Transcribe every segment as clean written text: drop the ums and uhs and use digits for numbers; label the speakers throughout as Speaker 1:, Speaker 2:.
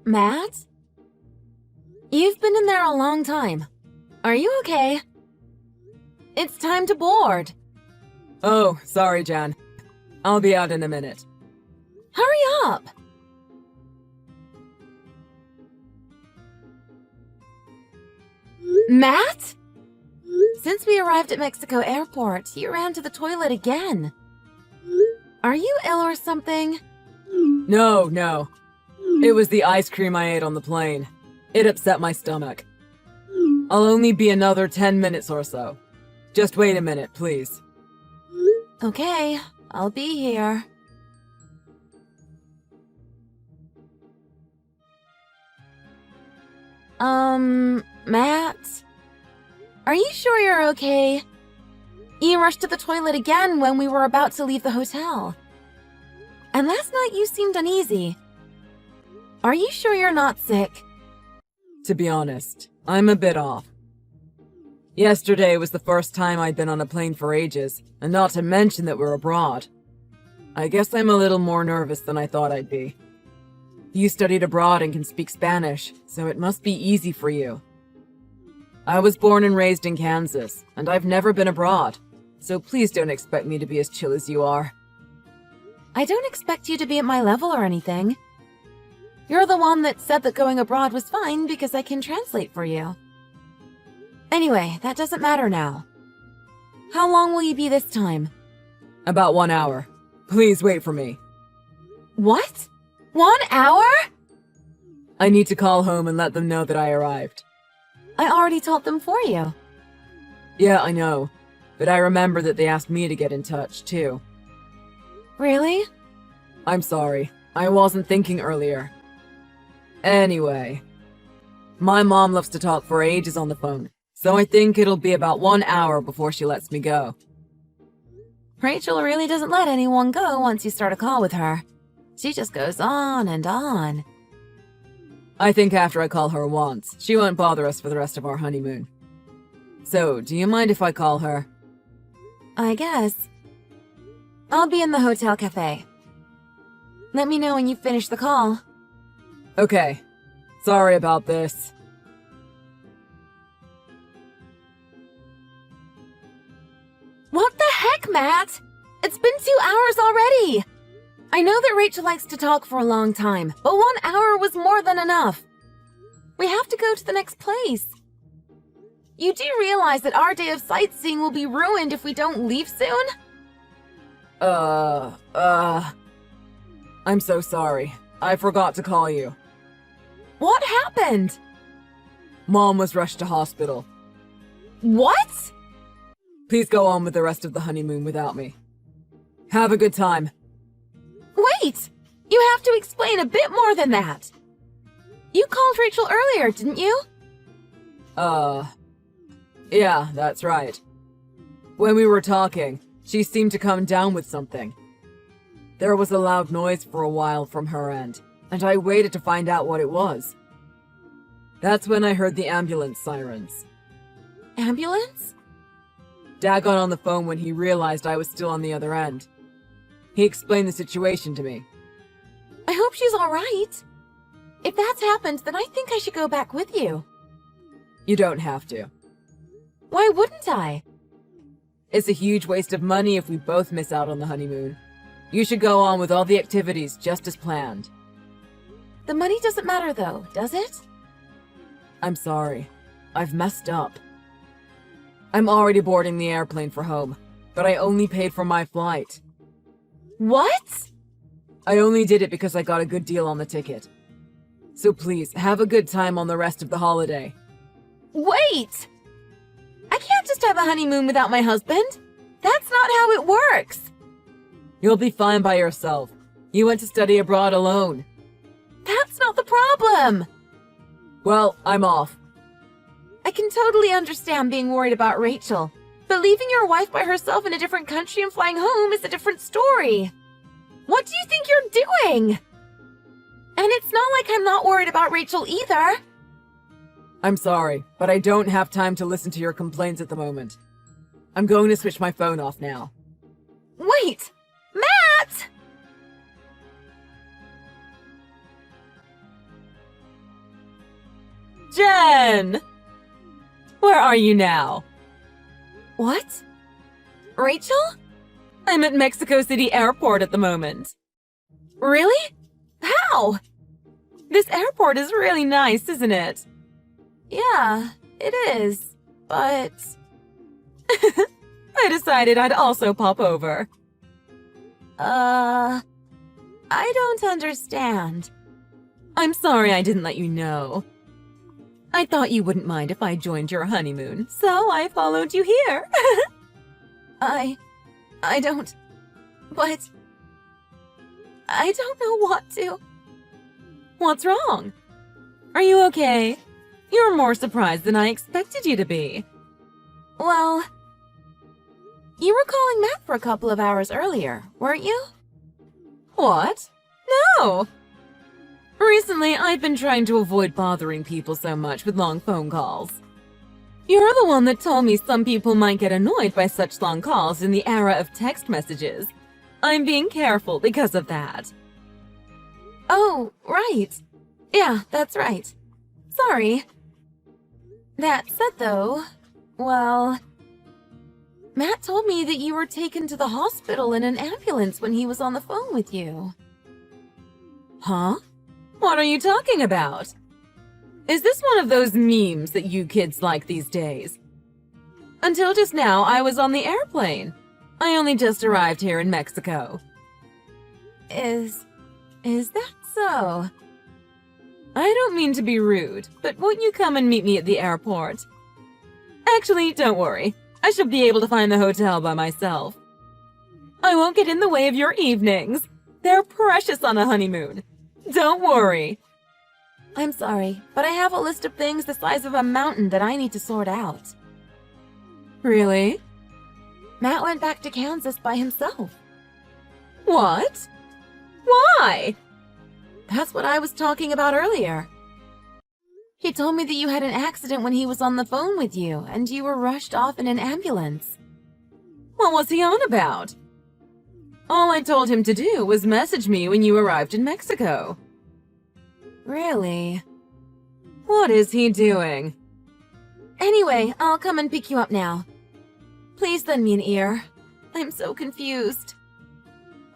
Speaker 1: Matt? You've been in there a long time. Are you okay? It's time to board.
Speaker 2: Oh, sorry, Jan. I'll be out in a minute.
Speaker 1: Hurry up! Matt? Since we arrived at Mexico Airport, you ran to the toilet again. Are you ill or something?
Speaker 2: No. It was the ice cream I ate on the plane. It upset my stomach. I'll only be another 10 minutes or so. Just wait a minute, please.
Speaker 1: Okay, I'll be here. Matt? Are you sure you're okay? You rushed to the toilet again when we were about to leave the hotel. And last night you seemed uneasy. Are you sure you're not sick?
Speaker 2: To be honest, I'm a bit off. Yesterday was the first time I'd been on a plane for ages, and not to mention that we're abroad. I guess I'm a little more nervous than I thought I'd be. You studied abroad and can speak Spanish, so it must be easy for you. I was born and raised in Kansas, and I've never been abroad, so please don't expect me to be as chill as you are.
Speaker 1: I don't expect you to be at my level or anything. You're the one that said that going abroad was fine because I can translate for you. Anyway, that doesn't matter now. How long will you be this time?
Speaker 2: About 1 hour. Please wait for me.
Speaker 1: What? 1 hour?
Speaker 2: I need to call home and let them know that I arrived.
Speaker 1: I already told them for you.
Speaker 2: Yeah, I know. But I remember that they asked me to get in touch, too.
Speaker 1: Really?
Speaker 2: I'm sorry. I wasn't thinking earlier. Anyway. My mom loves to talk for ages on the phone, so I think it'll be about 1 hour before she lets me go.
Speaker 1: Rachel really doesn't let anyone go once you start a call with her. She just goes on and on.
Speaker 2: I think after I call her once, she won't bother us for the rest of our honeymoon. So, do you mind if I call her?
Speaker 1: I guess. I'll be in the hotel cafe. Let me know when you finish the call.
Speaker 2: Okay. Sorry about this.
Speaker 1: What the heck, Matt? It's been 2 hours already! I know that Rachel likes to talk for a long time, but 1 hour was more than enough. We have to go to the next place. You do realize that our day of sightseeing will be ruined if we don't leave soon?
Speaker 2: I'm so sorry. I forgot to call you.
Speaker 1: What happened?
Speaker 2: Mom was rushed to hospital.
Speaker 1: What?
Speaker 2: Please go on with the rest of the honeymoon without me. Have a good time.
Speaker 1: Wait! You have to explain a bit more than that. You called Rachel earlier, didn't you?
Speaker 2: Yeah, that's right. When we were talking, she seemed to come down with something. There was a loud noise for a while from her end, and I waited to find out what it was. That's when I heard the ambulance sirens.
Speaker 1: Ambulance?
Speaker 2: Dad got on the phone when he realized I was still on the other end. He explained the situation to me.
Speaker 1: I hope she's all right. If that's happened, then I think I should go back with you.
Speaker 2: You don't have to.
Speaker 1: Why wouldn't I?
Speaker 2: It's a huge waste of money if we both miss out on the honeymoon. You should go on with all the activities just as planned.
Speaker 1: The money doesn't matter though, does it?
Speaker 2: I'm sorry. I've messed up. I'm already boarding the airplane for home, but I only paid for my flight.
Speaker 1: What?
Speaker 2: I only did it because I got a good deal on the ticket. So please, have a good time on the rest of the holiday.
Speaker 1: Wait! I can't just have a honeymoon without my husband. That's not how it works.
Speaker 2: You'll be fine by yourself. You went to study abroad alone.
Speaker 1: That's not the problem.
Speaker 2: Well, I'm off.
Speaker 1: I can totally understand being worried about Rachel, but leaving your wife by herself in a different country and flying home is a different story. What do you think you're doing? And it's not like I'm not worried about Rachel either.
Speaker 2: I'm sorry, but I don't have time to listen to your complaints at the moment. I'm going to switch my phone off now.
Speaker 1: Wait! Matt!
Speaker 2: Jen! Where are you now?
Speaker 1: What? Rachel?
Speaker 2: I'm at Mexico City Airport at the moment.
Speaker 1: Really? How?
Speaker 2: This airport is really nice, isn't it?
Speaker 1: Yeah, it is, but...
Speaker 2: I decided I'd also pop over.
Speaker 1: I don't understand.
Speaker 2: I'm sorry I didn't let you know. I thought you wouldn't mind if I joined your honeymoon, so I followed you here.
Speaker 1: I don't... But... I don't know what to...
Speaker 2: What's wrong? Are you okay? You're more surprised than I expected you to be.
Speaker 1: Well... You were calling Matt for a couple of hours earlier, weren't you?
Speaker 2: What? No! Recently, I've been trying to avoid bothering people so much with long phone calls. You're the one that told me some people might get annoyed by such long calls in the era of text messages. I'm being careful because of that.
Speaker 1: Oh, right. Yeah, that's right. Sorry. That said, though, well... Matt told me that you were taken to the hospital in an ambulance when he was on the phone with you.
Speaker 2: Huh? What are you talking about? Is this one of those memes that you kids like these days? Until just now, I was on the airplane. I only just arrived here in Mexico.
Speaker 1: Is that so?
Speaker 2: I don't mean to be rude, but won't you come and meet me at the airport? Actually, don't worry. I should be able to find the hotel by myself. I won't get in the way of your evenings. They're precious on a honeymoon. Don't worry.
Speaker 1: I'm sorry, but I have a list of things the size of a mountain that I need to sort out.
Speaker 2: Really?
Speaker 1: Matt went back to Kansas by himself.
Speaker 2: What? Why?
Speaker 1: That's what I was talking about earlier. He told me that you had an accident when he was on the phone with you, and you were rushed off in an ambulance.
Speaker 2: What was he on about? All I told him to do was message me when you arrived in Mexico.
Speaker 1: Really?
Speaker 2: What is he doing?
Speaker 1: Anyway, I'll come and pick you up now. Please lend me an ear. I'm so confused.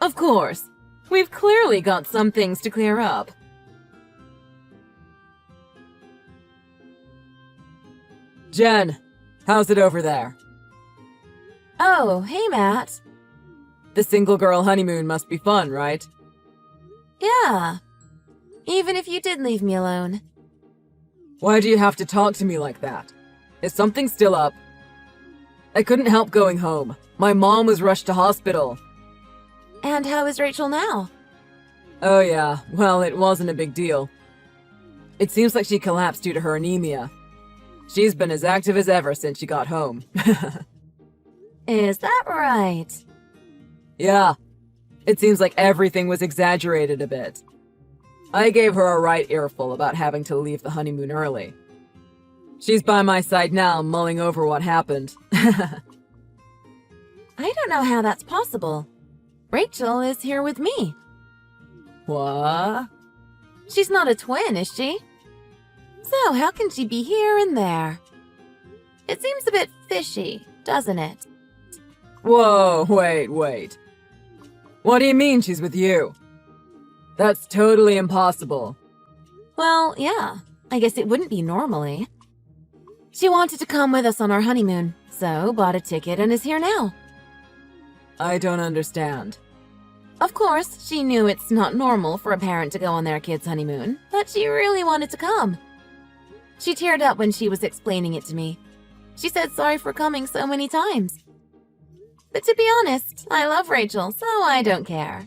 Speaker 2: Of course. We've clearly got some things to clear up. Jen, how's it over there?
Speaker 1: Oh, hey, Matt.
Speaker 2: The single girl honeymoon must be fun, right?
Speaker 1: Yeah. Even if you did leave me alone.
Speaker 2: Why do you have to talk to me like that? Is something still up? I couldn't help going home. My mom was rushed to hospital.
Speaker 1: And how is Rachel now?
Speaker 2: Oh yeah, well, it wasn't a big deal. It seems like she collapsed due to her anemia. She's been as active as ever since she got home.
Speaker 1: Is that right?
Speaker 2: Yeah. It seems like everything was exaggerated a bit. I gave her a right earful about having to leave the honeymoon early. She's by my side now, mulling over what happened.
Speaker 1: I don't know how that's possible. Rachel is here with me.
Speaker 2: What?
Speaker 1: She's not a twin, is she? So how can she be here and there? It seems a bit fishy, doesn't it?
Speaker 2: Whoa, wait. What do you mean she's with you? That's totally impossible.
Speaker 1: Well, yeah. I guess it wouldn't be normally. She wanted to come with us on our honeymoon, so bought a ticket and is here now.
Speaker 2: I don't understand.
Speaker 1: Of course, she knew it's not normal for a parent to go on their kid's honeymoon, but she really wanted to come. She teared up when she was explaining it to me. She said sorry for coming so many times. But to be honest, I love Rachel, so I don't care.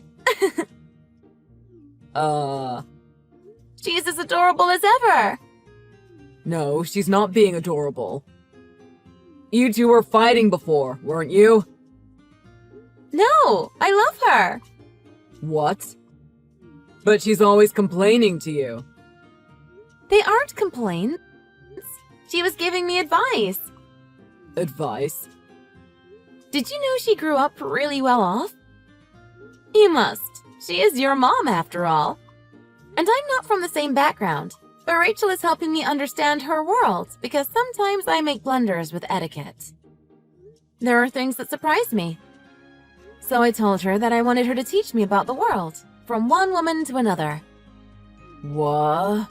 Speaker 1: She's as adorable as ever.
Speaker 2: No, she's not being adorable. You two were fighting before, weren't you?
Speaker 1: No, I love her.
Speaker 2: What? But she's always complaining to you.
Speaker 1: They aren't complaints. She was giving me advice.
Speaker 2: Advice?
Speaker 1: Did you know she grew up really well off? You must. She is your mom, after all. And I'm not from the same background, but Rachel is helping me understand her world because sometimes I make blunders with etiquette. There are things that surprise me. So I told her that I wanted her to teach me about the world, from one woman to another.
Speaker 2: What?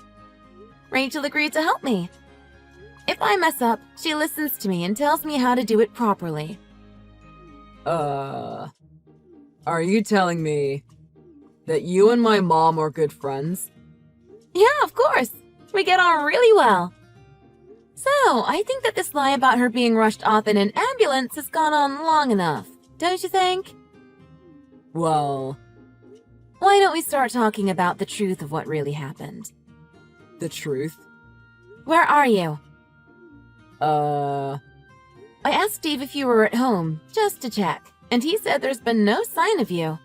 Speaker 1: Rachel agreed to help me. If I mess up, she listens to me and tells me how to do it properly.
Speaker 2: Are you telling me that you and my mom are good friends?
Speaker 1: Yeah, of course. We get on really well. So, I think that this lie about her being rushed off in an ambulance has gone on long enough, don't you think?
Speaker 2: Well,
Speaker 1: why don't we start talking about the truth of what really happened?
Speaker 2: the truth?
Speaker 1: Where are you?
Speaker 2: Uh,
Speaker 1: I asked Steve if you were at home, just to check, and he said there's been no sign of you.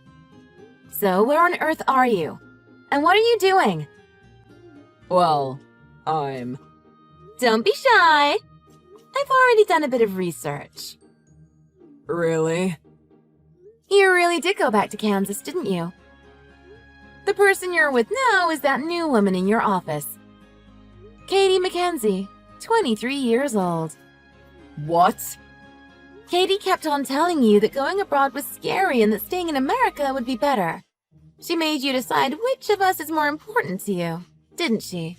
Speaker 1: So, where on earth are you? And what are you doing?
Speaker 2: well, I'm...
Speaker 1: Don't be shy. I've already done a bit of research.
Speaker 2: Really?
Speaker 1: You really did go back to Kansas, didn't you? The person you're with now is that new woman in your office. Katie Mackenzie, 23 years old.
Speaker 2: What?
Speaker 1: Katie kept on telling you that going abroad was scary and that staying in America would be better. She made you decide which of us is more important to you, didn't she?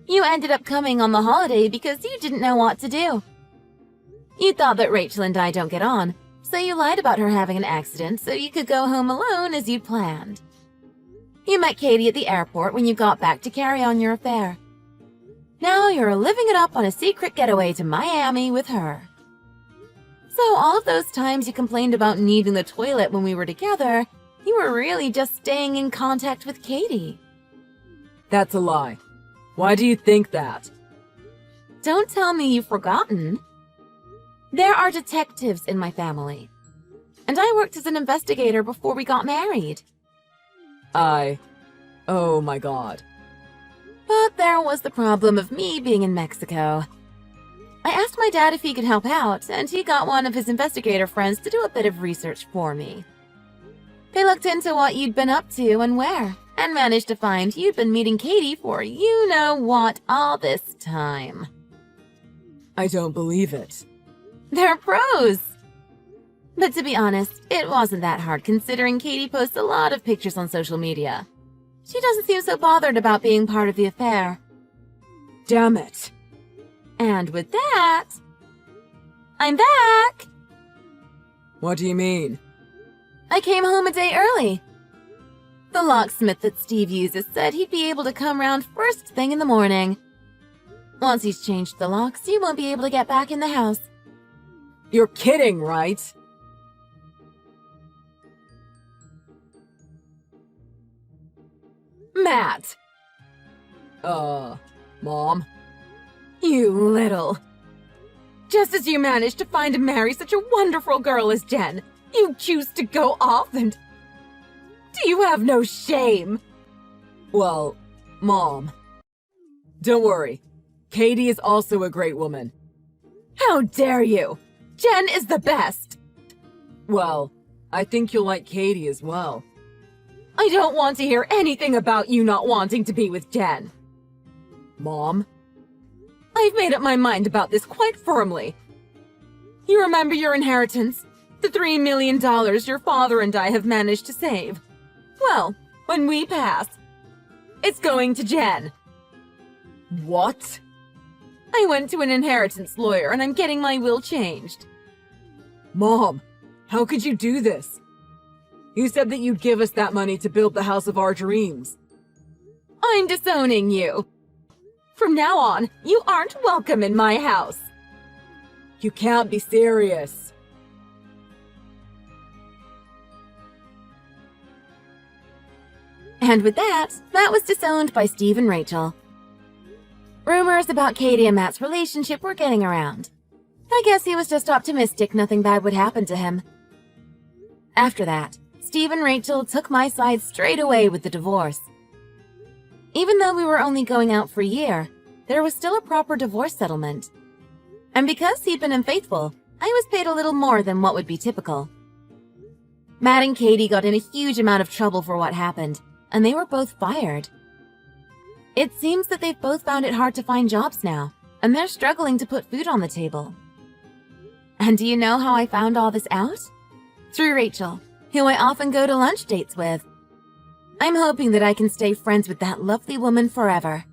Speaker 1: You ended up coming on the holiday because you didn't know what to do. You thought that Rachel and I don't get on, so you lied about her having an accident so you could go home alone as you'd planned. You met Katie at the airport when you got back to carry on your affair. Now you're living it up on a secret getaway to Miami with her. So all of those times you complained about needing the toilet when we were together, you were really just staying in contact with Katie.
Speaker 2: That's a lie. Why do you think that?
Speaker 1: Don't tell me you've forgotten. There are detectives in my family. And I worked as an investigator before we got married.
Speaker 2: Oh my god.
Speaker 1: But there was the problem of me being in Mexico. I asked my dad if he could help out, and he got one of his investigator friends to do a bit of research for me. They looked into what you'd been up to and where, and managed to find you'd been meeting Katie for you-know-what all this time.
Speaker 2: I don't believe it.
Speaker 1: They're pros! But to be honest, it wasn't that hard considering Katie posts a lot of pictures on social media. She doesn't seem so bothered about being part of the affair.
Speaker 2: Damn it.
Speaker 1: And with that, I'm back!
Speaker 2: What do you mean?
Speaker 1: I came home a day early. The locksmith that Steve uses said he'd be able to come round first thing in the morning. Once he's changed the locks, you won't be able to get back in the house.
Speaker 2: You're kidding, right?
Speaker 1: Matt!
Speaker 2: Mom?
Speaker 1: You little... Just as you managed to find and marry such a wonderful girl as Jen, you choose to go off and... Do you have no shame?
Speaker 2: Well, Mom. Don't worry. Katie is also a great woman.
Speaker 1: How dare you! Jen is the best!
Speaker 2: Well, I think you'll like Katie as well.
Speaker 1: I don't want to hear anything about you not wanting to be with Jen.
Speaker 2: Mom?
Speaker 1: I've made up my mind about this quite firmly. You remember your inheritance? The $3 million your father and I have managed to save. Well, when we pass, it's going to Jen.
Speaker 2: What?
Speaker 1: I went to an inheritance lawyer and I'm getting my will changed.
Speaker 2: Mom, how could you do this? You said that you'd give us that money to build the house of our dreams.
Speaker 1: I'm disowning you. From now on, you aren't welcome in my house.
Speaker 2: You can't be serious.
Speaker 1: And with that, Matt was disowned by Steve and Rachel. Rumors about Katie and Matt's relationship were getting around. I guess he was just optimistic nothing bad would happen to him. After that, Steve and Rachel took my side straight away with the divorce. Even though we were only going out for a year, there was still a proper divorce settlement. And because he'd been unfaithful, I was paid a little more than what would be typical. Matt and Katie got in a huge amount of trouble for what happened, and they were both fired. It seems that they've both found it hard to find jobs now, and they're struggling to put food on the table. And do you know how I found all this out? Through Rachel, who I often go to lunch dates with. I'm hoping that I can stay friends with that lovely woman forever.